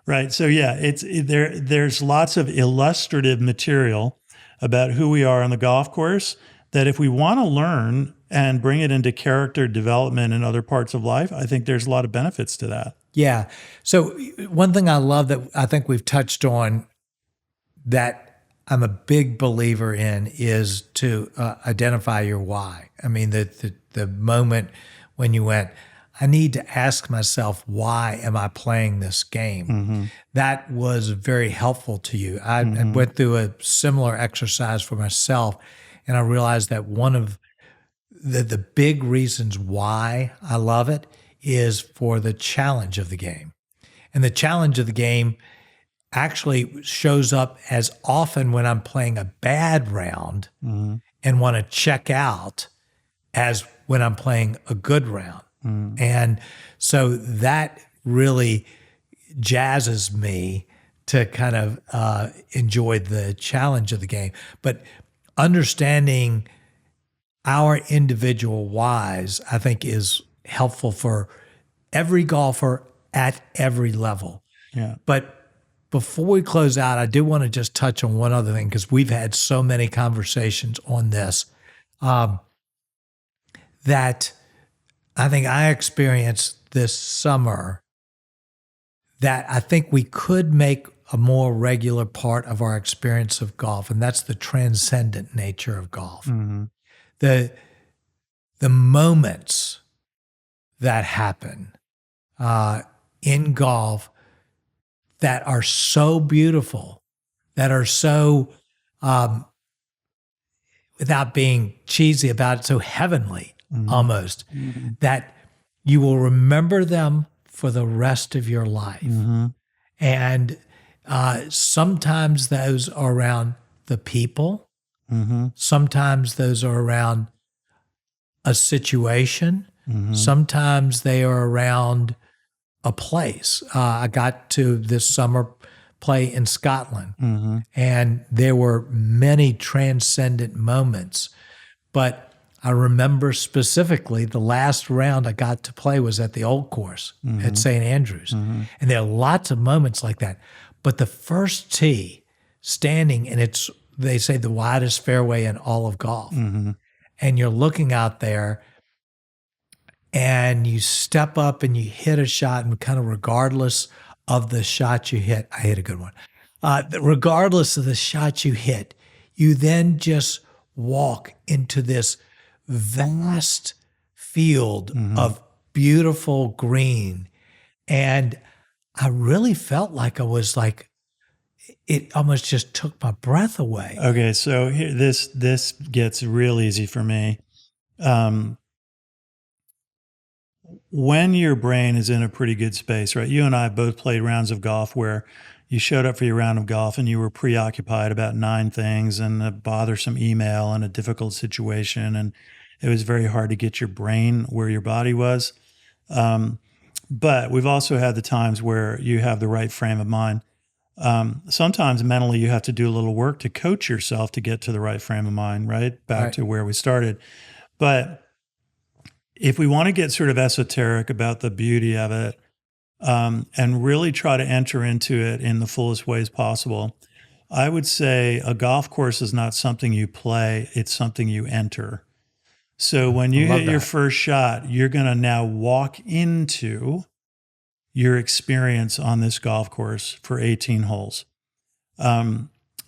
Right. So yeah, there's lots of illustrative material about who we are on the golf course that if we want to learn and bring it into character development in other parts of life, I think there's a lot of benefits to that. Yeah. So one thing I love that I think we've touched on that I'm a big believer in is to identify your why. I mean, the moment when you went, I need to ask myself, why am I playing this game? That was very helpful to you. I went through a similar exercise for myself, and I realized that one of the big reasons why I love it is for the challenge of the game. And the challenge of the game actually shows up as often when I'm playing a bad round and want to check out as when I'm playing a good round. And so that really jazzes me to kind of enjoy the challenge of the game. But understanding our individual whys, I think, is helpful for every golfer at every level. Yeah. But before we close out, I do want to just touch on one other thing because we've had so many conversations on this that I think I experienced this summer that I think we could make a more regular part of our experience of golf, and that's the transcendent nature of golf. Mm-hmm. The moments that happen in golf that are so beautiful, that are so, without being cheesy about it, so heavenly almost, that you will remember them for the rest of your life. And sometimes those are around the people. Sometimes those are around a situation. Sometimes they are around a place. I got to this summer play in Scotland, and there were many transcendent moments. But I remember specifically the last round I got to play was at the Old Course at St. Andrews. And there are lots of moments like that. But the first tee, standing, and it's, they say, the widest fairway in all of golf. And you're looking out there and you step up and you hit a shot, and kind of regardless of the shot you hit, I hit a good one. Regardless of the shot you hit, you then just walk into this vast field of beautiful green. And I really felt like I was like, it almost just took my breath away. Okay, so here, this gets real easy for me. When your brain is in a pretty good space, right? You and I both played rounds of golf where you showed up for your round of golf and you were preoccupied about 9 things and a bothersome email and a difficult situation, and it was very hard to get your brain where your body was. But we've also had the times where you have the right frame of mind. Sometimes mentally you have to do a little work to coach yourself to get to the right frame of mind, right? Back to where we started. But if we want to get sort of esoteric about the beauty of it, and really try to enter into it in the fullest ways possible, I would say a golf course is not something you play, it's something you enter. So when you hit your first shot, you're going to now walk into your experience on this golf course for 18 holes.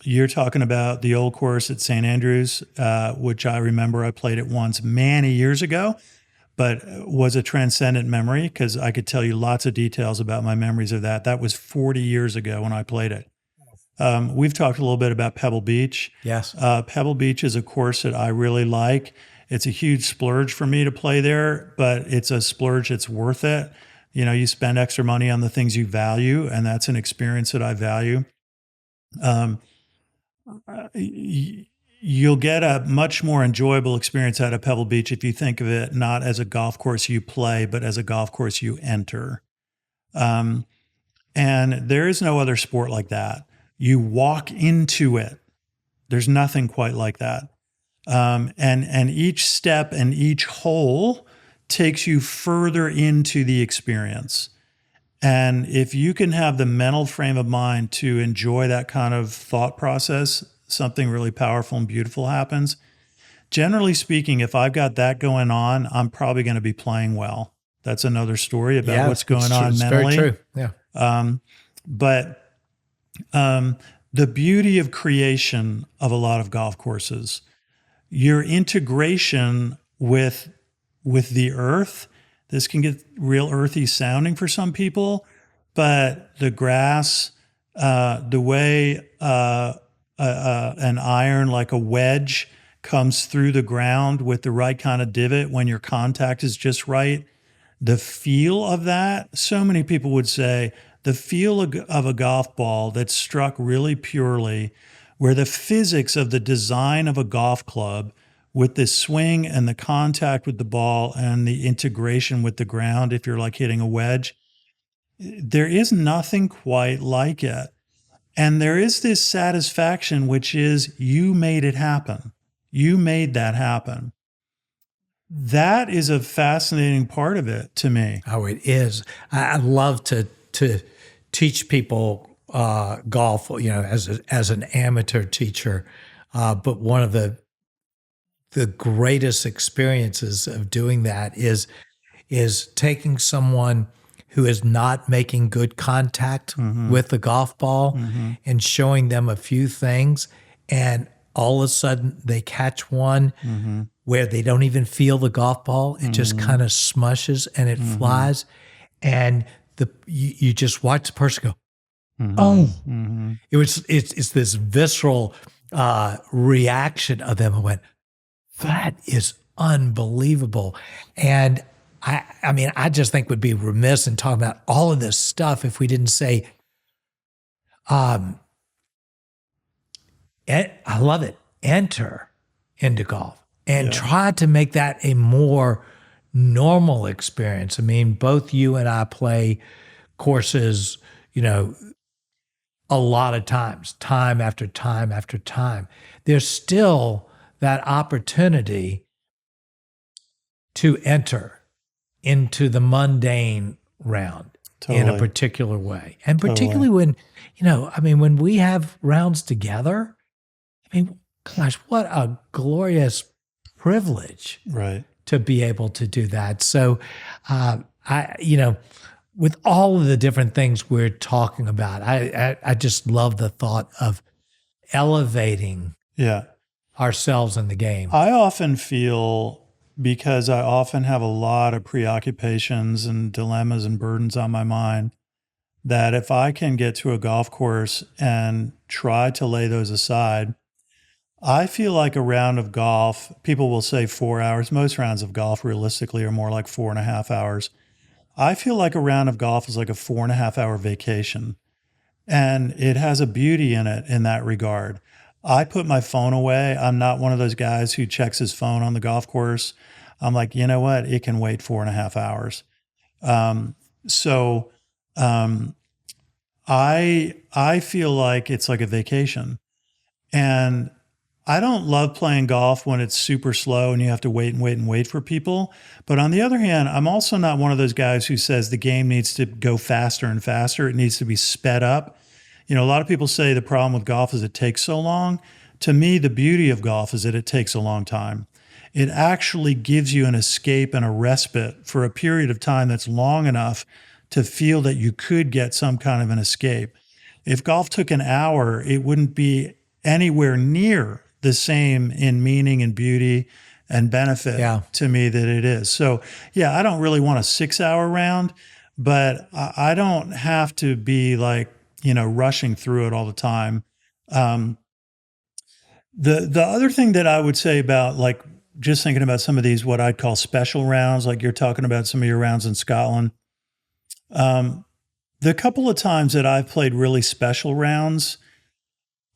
You're talking about the Old Course at St. Andrews, which I remember I played it once many years ago, but was a transcendent memory because I could tell you lots of details about my memories of that. That was 40 years ago when I played it. We've talked a little bit about Pebble Beach. Yes. Pebble Beach is a course that I really like. It's a huge splurge for me to play there, but it's a splurge that's worth it. You know, you spend extra money on the things you value, and that's an experience that I value. You'll get a much more enjoyable experience out of Pebble Beach if you think of it not as a golf course you play, but as a golf course you enter. And there is no other sport like that. You walk into it. There's nothing quite like that. And each step and each hole takes you further into the experience. And if you can have the mental frame of mind to enjoy that kind of thought process, something really powerful and beautiful happens. Generally speaking, if I've got that going on, I'm probably going to be playing well. That's another story about what's going on mentally. Very true. Yeah. But the beauty of creation of a lot of golf courses, your integration with the earth. This can get real earthy sounding for some people, but the grass, the way an iron like a wedge comes through the ground with the right kind of divot when your contact is just right, the feel of that, so many people would say the feel of a golf ball that's struck really purely, where the physics of the design of a golf club with the swing and the contact with the ball and the integration with the ground, if you're like hitting a wedge, there is nothing quite like it. And there is this satisfaction, which is you made it happen. You made that happen. that is a fascinating part of it to me. Oh, it is. I love to teach people golf, as an amateur teacher. But one of the greatest experiences of doing that is taking someone who is not making good contact with the golf ball and showing them a few things, and all of a sudden they catch one where they don't even feel the golf ball. It just kind of smushes and it flies, and you just watch the person go, oh. It's this visceral reaction of them. I went, that is unbelievable. And I mean, I just think we'd be remiss in talking about all of this stuff if we didn't say, I love it. Enter into golf and try to make that a more normal experience. I mean, both you and I play courses, a lot of times, time after time after time. There's still that opportunity to enter into the mundane round in a particular way. And particularly when, when we have rounds together, gosh, what a glorious privilege to be able to do that. So, with all of the different things we're talking about, I just love the thought of elevating ourselves in the game. I often feel, because I often have a lot of preoccupations and dilemmas and burdens on my mind, that if I can get to a golf course and try to lay those aside, I feel like a round of golf, people will say 4 hours. Most rounds of golf realistically are more like 4.5 hours. I feel like a round of golf is like a 4.5 hour vacation. And it has a beauty in it in that regard. I put my phone away. I'm not one of those guys who checks his phone on the golf course. I'm like, you know what? It can wait 4.5 hours. I feel like it's like a vacation. And I don't love playing golf when it's super slow and you have to wait and wait and wait for people. But on the other hand, I'm also not one of those guys who says the game needs to go faster and faster. It needs to be sped up. A lot of people say the problem with golf is it takes so long. To me, the beauty of golf is that it takes a long time. It actually gives you an escape and a respite for a period of time that's long enough to feel that you could get some kind of an escape. If golf took an hour, it wouldn't be anywhere near the same in meaning and beauty and benefit to me that it is. So, I don't really want a 6 hour round, but I don't have to be like, rushing through it all the time. The other thing that I would say about, like, just thinking about some of these, what I'd call special rounds, like you're talking about some of your rounds in Scotland. The couple of times that I've played really special rounds,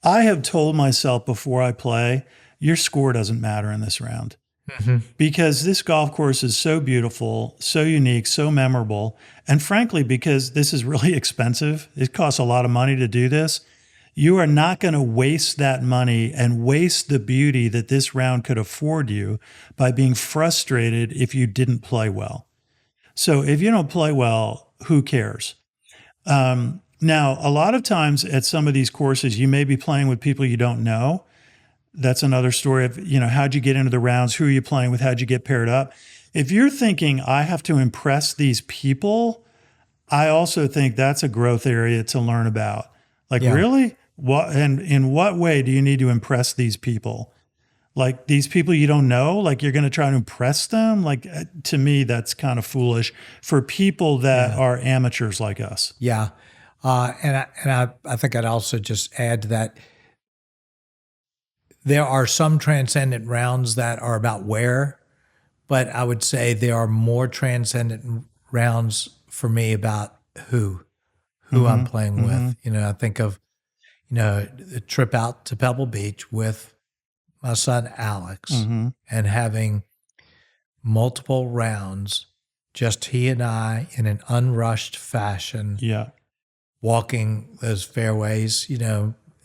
I have told myself before I play, your score doesn't matter in this round. Because this golf course is so beautiful, so unique, so memorable. And frankly, because this is really expensive, it costs a lot of money to do this. You are not going to waste that money and waste the beauty that this round could afford you by being frustrated if you didn't play well. So if you don't play well, who cares? Now, a lot of times at some of these courses, you may be playing with people you don't know. That's another story of, how'd you get into the rounds? Who are you playing with? How'd you get paired up? If you're thinking, I have to impress these people, I also think that's a growth area to learn about. Like, really? What, and in what way do you need to impress these people? Like, these people you don't know, like you're going to try to impress them? Like, to me, that's kind of foolish for people that are amateurs like us. Yeah. And I think I'd also just add to that, there are some transcendent rounds that are about where, but I would say there are more transcendent rounds for me about who I'm playing with. I think of, the trip out to Pebble Beach with my son, Alex, and having multiple rounds, just he and I in an unrushed fashion, walking those fairways,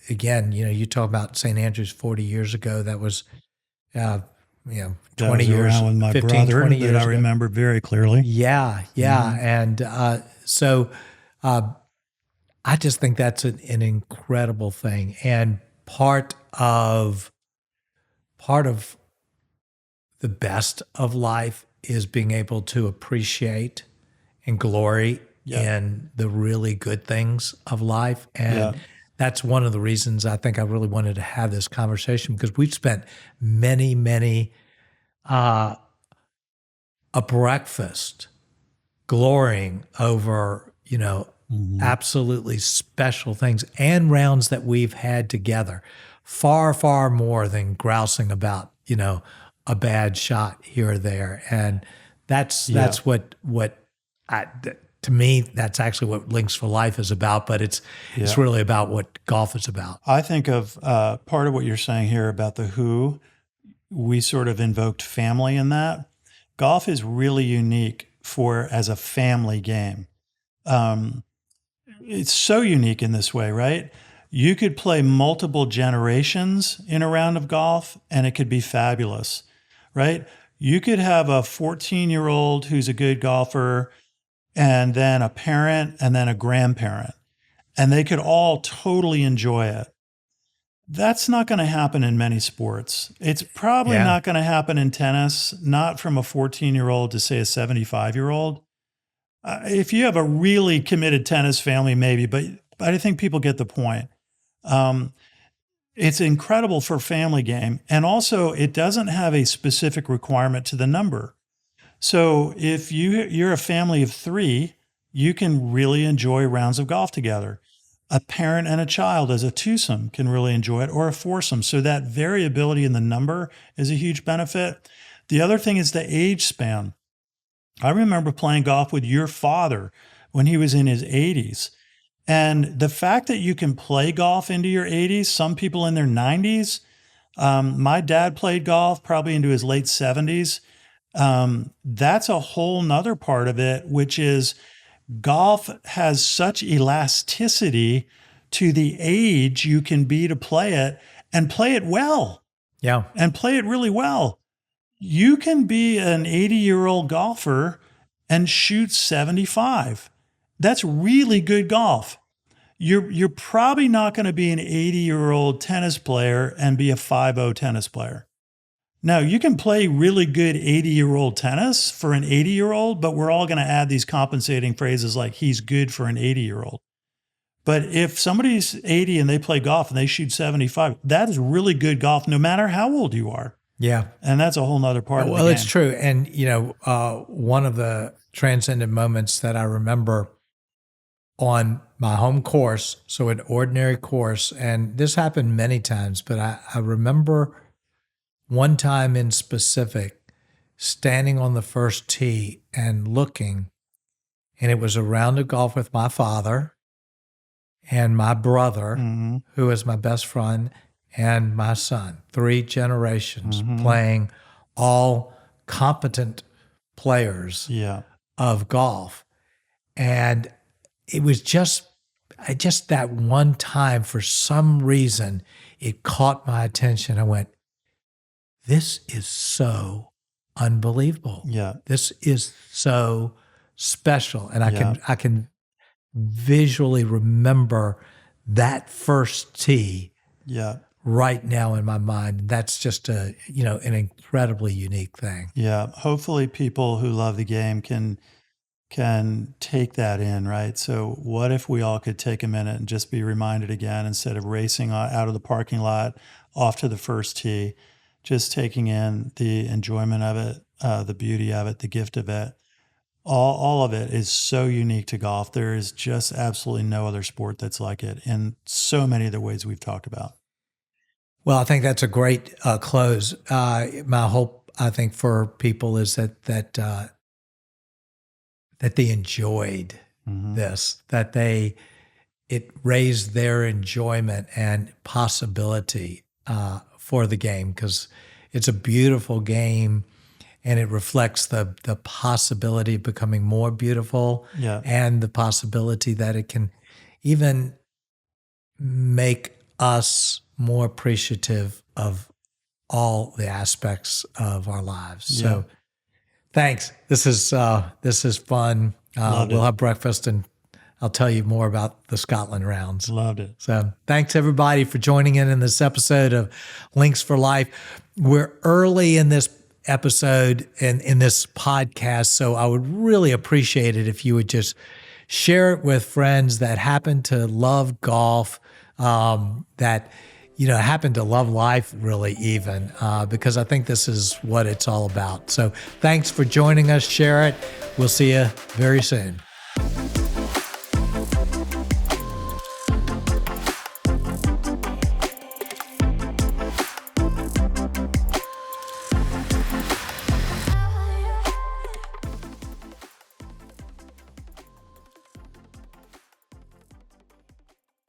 again, you talk about St. Andrews 40 years ago. That was, That 20 was years, around with my 15, brother 20 that years I ago. remember very clearly. Yeah. And so I just think that's an incredible thing. And part of the best of life is being able to appreciate and glory Yeah. in the really good things of life. And Yeah. that's one of the reasons I think I really wanted to have this conversation, because we've spent many a breakfast glorying over, Mhm. absolutely special things and rounds that we've had together, far more than grousing about, a bad shot here or there. And that's Yeah. what to me, that's actually what Links for Life is about, but it's Yeah. really about what golf is about. I think of part of what you're saying here about the who. We sort of invoked family in that. Golf is really unique as a family game. It's so unique in this way, right? You could play multiple generations in a round of golf and it could be fabulous, right? You could have a 14-year-old who's a good golfer and then a parent and then a grandparent, and they could all totally enjoy it. That's not going to happen in many sports. It's probably Yeah. not going to happen in tennis, not from a 14-year-old to, say, a 75-year-old. If you have a really committed tennis family, maybe, but I think people get the point. It's incredible for a family game. And also, it doesn't have a specific requirement to the number. So if you're a family of 3, you can really enjoy rounds of golf together. A parent and a child as a twosome can really enjoy it, or a foursome. So that variability in the number is a huge benefit. The other thing is the age span. I remember playing golf with your father when he was in his 80s. And the fact that you can play golf into your 80s, some people in their 90s, my dad played golf probably into his late 70s. That's a whole nother part of it, which is golf has such elasticity to the age you can be to play it, and play it well, Yeah. and play it really well. You can be an 80-year-old golfer and shoot 75. That's really good golf. You're probably not going to be an 80-year-old tennis player and be a 5-0 tennis player. Now, you can play really good 80-year-old tennis for an 80-year-old, but we're all going to add these compensating phrases like he's good for an 80-year-old. But if somebody's 80 and they play golf and they shoot 75, that is really good golf no matter how old you are. Yeah. And that's a whole nother part of the game. Well, it's true. And, one of the transcendent moments that I remember on my home course, so an ordinary course, and this happened many times, but I remember one time in specific, standing on the first tee and looking, and it was a round of golf with my father and my brother, who is my best friend, and my son. 3 generations playing, all competent players of golf. And it was just that one time, for some reason, it caught my attention. I went, this is so unbelievable. Yeah. This is so special. And I can visually remember that first tee right now in my mind. That's just an incredibly unique thing. Yeah. Hopefully people who love the game can take that in, right? So what if we all could take a minute and just be reminded again, instead of racing out of the parking lot off to the first tee, just taking in the enjoyment of it, the beauty of it, the gift of it. All of it is so unique to golf. There is just absolutely no other sport that's like it in so many of the ways we've talked about. Well, I think that's a great close. My hope, I think, for people is that they enjoyed this, that it raised their enjoyment and possibility for the game, because it's a beautiful game and it reflects the possibility of becoming more beautiful, and the possibility that it can even make us more appreciative of all the aspects of our lives. Yeah. So thanks. This is fun. Loved We'll it. have breakfast and I'll tell you more about the Scotland rounds. Loved it. So thanks everybody for joining in this episode of Links for Life. We're early in this episode and in this podcast, so I would really appreciate it if you would just share it with friends that happen to love golf, that happen to love life really even, because I think this is what it's all about. So thanks for joining us. Share it. We'll see you very soon.